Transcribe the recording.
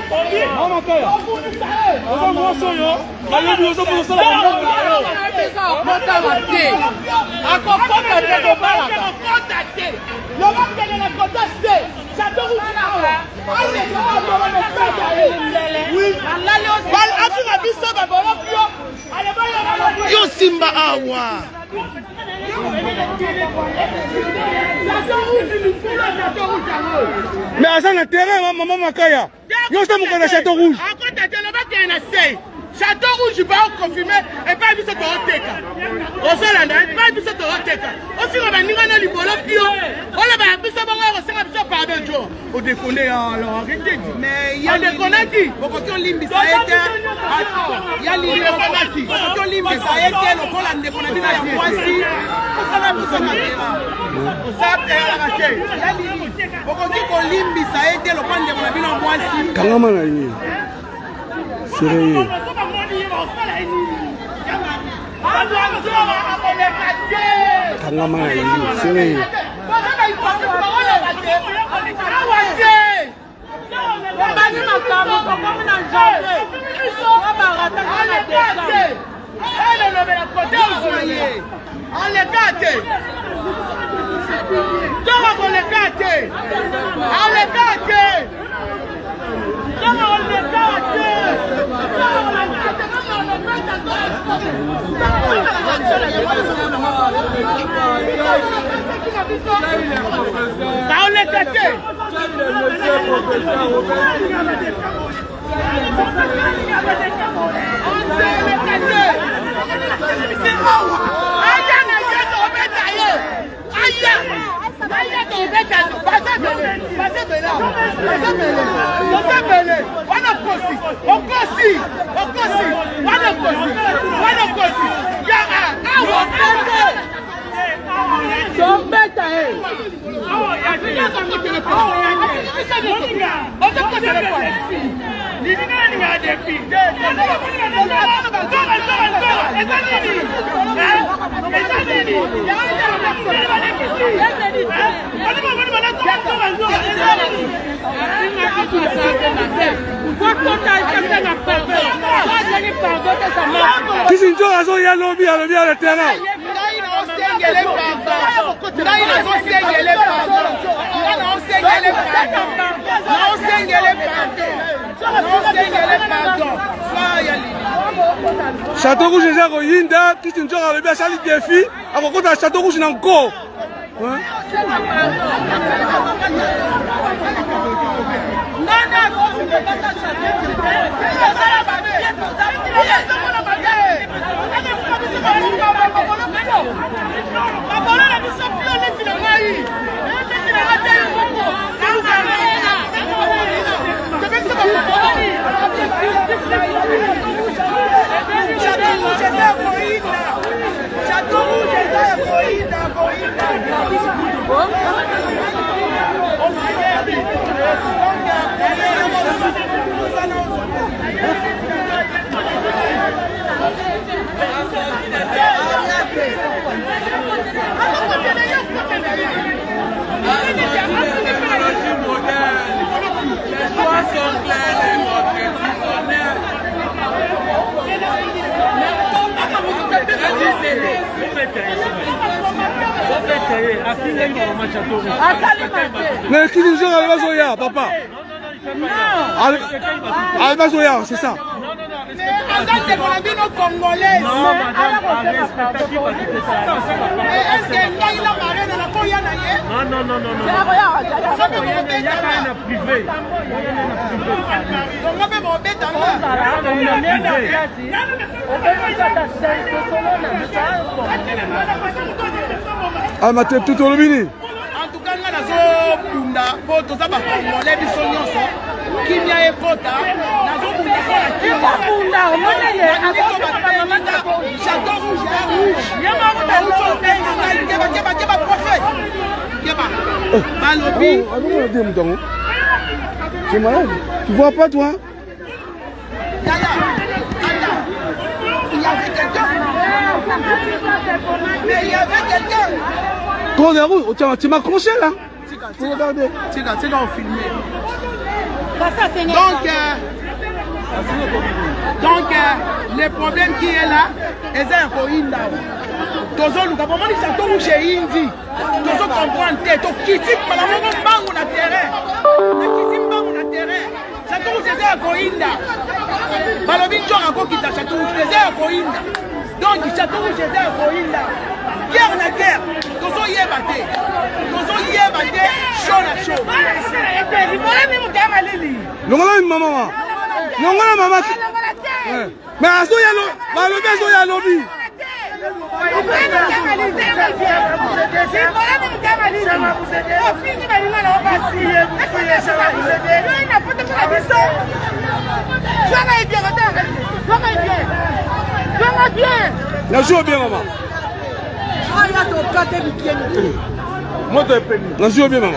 Mama Kaya. Oza mwasi oyo. Bayebi oza mosala akokota te. Akokota te kobalaka. Loba kele na kota te. Chateau rouge na awa. Ale ko ba na peta e. Oui. Alale o. Bal afika biso ba bolo pio. Ale ba yo simba awa. Mais à ça, le terrain, maman Makaya. Yo, c'est mon château rouge. À côté de là, il y a un essai. Château rouge, je vais confirmer. Et pas vu ce que tu as fait. Au sol, pas vu ce que tu as fait. Aussi, on va venir à l'Ibolo Pio. On va vu ce que tu as fait. Pardon, Joe. On déconne, alors arrêtez. Mais il y a des conneries. Pourquoi tu as limbi ça? Il y a des conneries. Pourquoi tu as limbi ça? Il y a des conneries. Kangama na ye. Sérieux. Kangama na ye. Sérieux. On les gâte. On les gâte. On les gâte. Château rouge eza koyinda kisi nzoka alobi asali défi akokota château rouge na nko. Mais qui nous a pas Zoya, papa? Ah, pas Zoya, c'est ça. Congolais. Non, madame, est-ce que il a marré dans la Koya? Non, non, non, non. Il y a un privé. On va me mettre dans ah, ma tête tout au lobby. En tout cas, nous avons Punda, pour tous les Congolais qui sont ici. Qui vient et Kota, nous avons Punda, Château rouge, tu es malade? Tu vois pas toi? Il y avait quelqu'un. Mais il y avait quelqu'un. Quand on est rouge, tu m'as accroché là. Faut regarder. C'est là, on filmait. Donc, le problème qui est là, c'est que tozoluka bomoni château rouge indi tozo comprendre te to kiti mala moko mbangu na terrain château rouge eza ya koinda balobi njonga kokita château rouge eza ya koinda donc château rouge eza ya koinda guerre na guerre tozoyeba te chaud na chaud longola mama longola mama mais azoya lo balobi azoya lobi Najua bien maman. Najua bien maman.